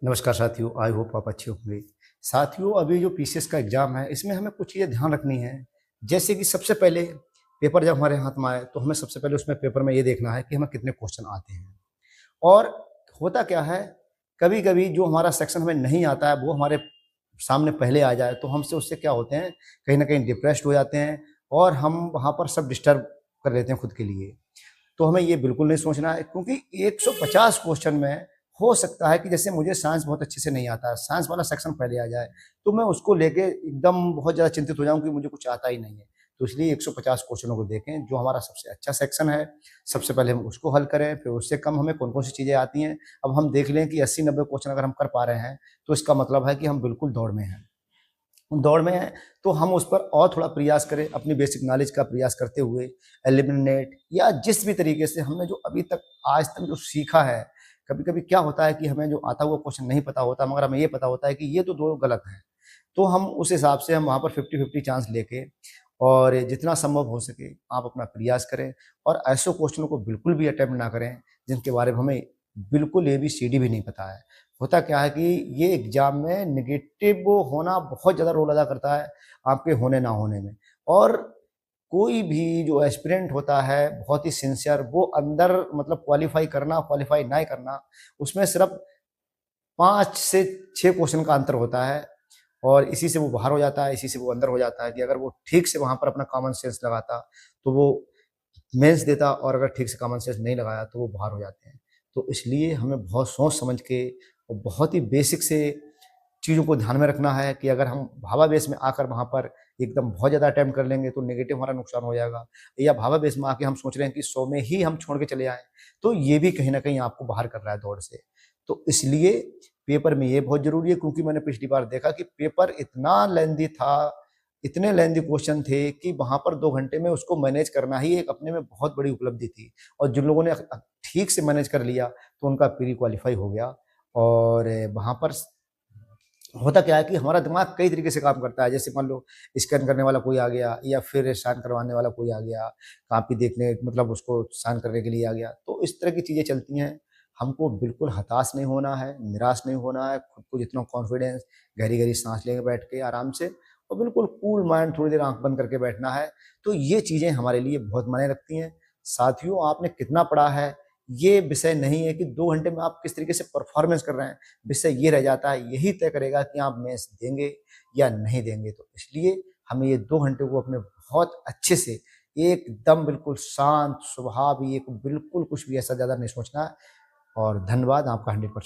नमस्कार साथियों, I hope आप अच्छे होंगे। साथियों, अभी जो पीसीएस का एग्ज़ाम है, इसमें हमें कुछ चीज़ें ध्यान रखनी है। जैसे कि सबसे पहले पेपर जब हमारे हाथ में आए, तो हमें सबसे पहले उसमें पेपर में ये देखना है कि हमें कितने क्वेश्चन आते हैं। और होता क्या है, कभी-कभी जो हमारा सेक्शन हमें नहीं आता है, वो हमारे सामने पहले आ जाए, तो हमसे उससे क्या होते हैं, कहीं न कहीं डिप्रेस्ड हो जाते हैं और हम वहाँ पर सब डिस्टर्ब कर लेते हैं खुद के लिए। तो हमें ये बिल्कुल नहीं सोचना है, क्योंकि 150 क्वेश्चन में हो सकता है कि जैसे मुझे साइंस बहुत अच्छे से नहीं आता है, साइंस वाला सेक्शन पहले आ जाए, तो मैं उसको लेके एकदम बहुत ज़्यादा चिंतित हो जाऊँ कि मुझे कुछ आता ही नहीं है। तो इसलिए 150 क्वेश्चनों को देखें, जो हमारा सबसे अच्छा सेक्शन है, सबसे पहले हम उसको हल करें, फिर उससे कम हमें कौन-कौन सी चीज़ें आती हैं। अब हम देख लें कि 80-90 क्वेश्चन अगर हम कर पा रहे हैं, तो इसका मतलब है कि हम बिल्कुल दौड़ में हैं। दौड़ में हैं, तो हम उस पर और थोड़ा प्रयास करें, अपनी बेसिक नॉलेज का प्रयास करते हुए, एलिमिनेट या जिस भी तरीके से हमने जो अभी तक आज तक जो सीखा है, कभी-कभी क्या होता है कि हमें जो आता हुआ क्वेश्चन नहीं पता होता, मगर हमें ये पता होता है कि ये तो 2 गलत हैं। तो हम उस हिसाब से हम वहाँ पर 50-50 चांस लेके और जितना संभव हो सके आप अपना प्रयास करें और ऐसे क्वेश्चनों को बिल्कुल भी अटेम्प्ट ना करें, जिनके बारे में हमें बिल्कुल एबीसीडी भी नहीं पता है। होता क्या है कि ये एग्ज़ाम में नेगेटिव होना बहुत ज़्यादा रोल अदा करता है, आपके होने ना होने में। और कोई भी जो एस्पिरेंट होता है, बहुत ही सिंसियर, वो अंदर मतलब क्वालीफ़ाई करना, क्वालीफ़ाई ना करना, उसमें सिर्फ़ 5 से 6 क्वेश्चन का अंतर होता है और इसी से वो बाहर हो जाता है, इसी से वो अंदर हो जाता है कि अगर वो ठीक से वहाँ पर अपना कॉमन सेंस लगाता, तो वो मेंस देता और अगर ठीक से कॉमन सेंस नहीं लगाया, तो वो बाहर हो जाते हैं। तो इसलिए हमें बहुत सोच समझ के और बहुत ही बेसिक से चीज़ों को ध्यान में रखना है कि अगर हम भावावेश में आकर वहाँ पर एकदम बहुत ज़्यादा अटेम्प्ट कर लेंगे, तो नेगेटिव हमारा नुकसान हो जाएगा। या भावावेश में आके हम सोच रहे हैं कि 100 में ही हम छोड़ के चले आएँ, तो ये भी कहीं न कहीं आपको बाहर कर रहा है दौड़ से। तो इसलिए पेपर में ये बहुत ज़रूरी है, क्योंकि मैंने पिछली बार देखा कि पेपर इतना लेंथी था, इतने लेंथी क्वेश्चन थे कि वहाँ पर 2 घंटे में उसको मैनेज करना ही एक अपने में बहुत बड़ी उपलब्धि थी। और जिन लोगों ने ठीक से मैनेज कर लिया, तो उनका प्री क्वालीफाई हो गया। और वहाँ पर होता क्या है कि हमारा दिमाग कई तरीके से काम करता है। जैसे मान लो स्कैन करने वाला कोई आ गया या फिर साइन करवाने वाला कोई आ गया, कॉपी देखने मतलब उसको साइन करने के लिए आ गया। तो इस तरह की चीज़ें चलती हैं। हमको बिल्कुल हताश नहीं होना है, निराश नहीं होना है, खुद को जितना कॉन्फिडेंस, गहरी-गहरी साँस लेके बैठ के आराम से और बिल्कुल कूल माइंड थोड़ी देर आँख बंद करके बैठना है। तो ये चीज़ें हमारे लिए बहुत मायने रखती हैं। साथियों, आपने कितना पढ़ा है, ये विषय नहीं है कि 2 घंटे में आप किस तरीके से परफ़ॉर्मेंस कर रहे हैं। विषय ये रह जाता है, यही तय करेगा कि आप मेंस देंगे या नहीं देंगे। तो इसलिए हमें ये 2 घंटे को अपने बहुत अच्छे से एकदम बिल्कुल शांत, स्वाभाविक, बिल्कुल कुछ भी ऐसा ज़्यादा नहीं सोचना है। और धन्यवाद, आपका 100%